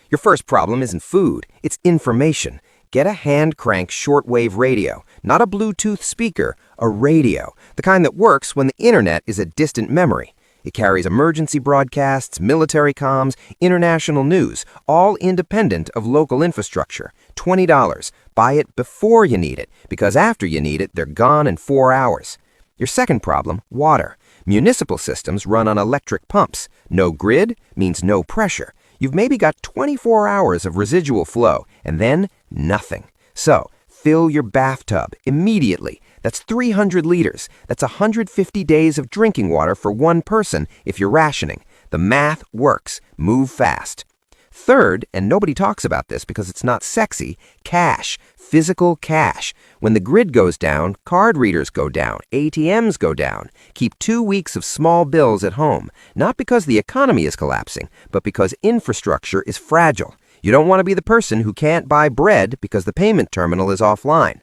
Your first problem isn't food, it's information. Get a hand-crank shortwave radio, not a Bluetooth speaker, a radio, the kind that works when the internet is a distant memory. It carries emergency broadcasts, military comms, international news, all independent of local infrastructure. $20. Buy it before you need it, because after you need it, they're gone in 4 hours. Your second problem, water. Municipal systems run on electric pumps. No grid means no pressure. You've maybe got 24 hours of residual flow, and then nothing. So, fill your bathtub immediately. That's 300 liters. That's 150 days of drinking water for one person if you're rationing. The math works. Move fast. Third, and nobody talks about this because it's not sexy, cash, physical cash. When the grid goes down, card readers go down, ATMs go down. Keep 2 weeks of small bills at home, not because the economy is collapsing, but because infrastructure is fragile. You don't want to be the person who can't buy bread because the payment terminal is offline.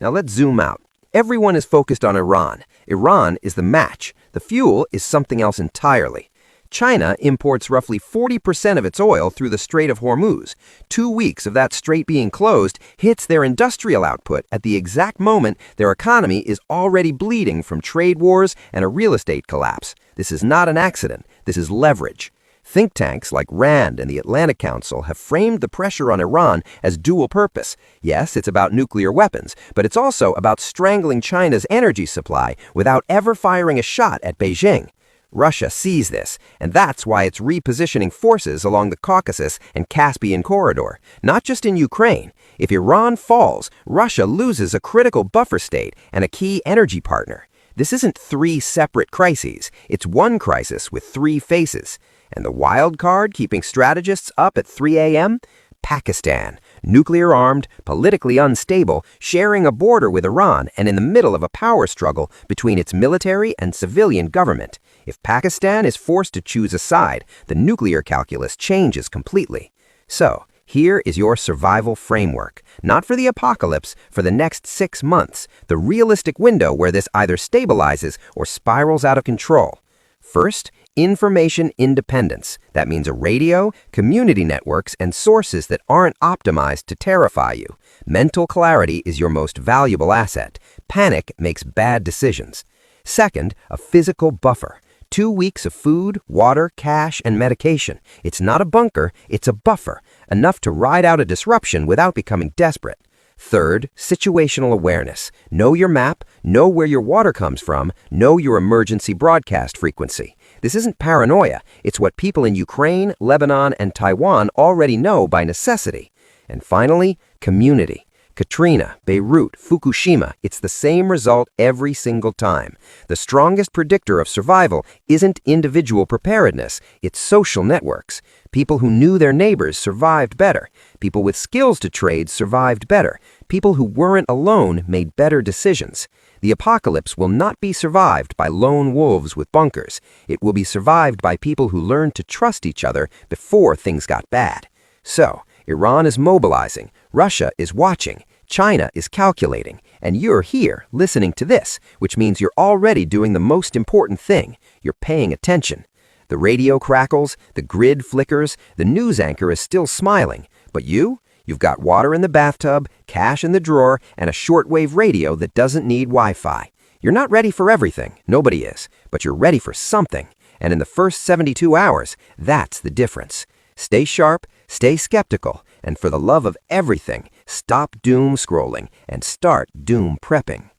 Now let's zoom out. Everyone is focused on Iran. Iran is the match. The fuel is something else entirely. China imports roughly 40% of its oil through the Strait of Hormuz. 2 weeks of that strait being closed hits their industrial output at the exact moment their economy is already bleeding from trade wars and a real estate collapse. This is not an accident. This is leverage. Think tanks like RAND and the Atlantic Council have framed the pressure on Iran as dual purpose. Yes, it's about nuclear weapons, but it's also about strangling China's energy supply without ever firing a shot at Beijing. Russia sees this, and that's why it's repositioning forces along the Caucasus and Caspian corridor, not just in Ukraine. If Iran falls, Russia loses a critical buffer state and a key energy partner. This isn't 3 separate crises, it's one crisis with 3 faces. And the wild card keeping strategists up at 3 a.m.? Pakistan, nuclear-armed, politically unstable, sharing a border with Iran and in the middle of a power struggle between its military and civilian government. If Pakistan is forced to choose a side, the nuclear calculus changes completely. So, here is your survival framework. Not for the apocalypse, for the next 6 months, the realistic window where this either stabilizes or spirals out of control. First, information independence. That means a radio, community networks, and sources that aren't optimized to terrify you. Mental clarity is your most valuable asset. Panic makes bad decisions. Second, a physical buffer. 2 weeks of food, water, cash, and medication. It's not a bunker, it's a buffer, enough to ride out a disruption without becoming desperate. Third, situational awareness. Know your map, know where your water comes from, know your emergency broadcast frequency. This isn't paranoia, it's what people in Ukraine, Lebanon, and Taiwan already know by necessity. And finally, community. Katrina, Beirut, Fukushima, it's the same result every single time. The strongest predictor of survival isn't individual preparedness, it's social networks. People who knew their neighbors survived better. People with skills to trade survived better. People who weren't alone made better decisions. The apocalypse will not be survived by lone wolves with bunkers. It will be survived by people who learned to trust each other before things got bad. So, Iran is mobilizing, Russia is watching, China is calculating, and you're here listening to this, which means you're already doing the most important thing. You're paying attention. The radio crackles, the grid flickers, the news anchor is still smiling. But you've got water in the bathtub, cash in the drawer, and a shortwave radio that doesn't need Wi-Fi. You're not ready for everything, nobody is, but you're ready for something. And in the first 72 hours, that's the difference. Stay sharp, stay skeptical, and for the love of everything, stop doom scrolling and start doom prepping.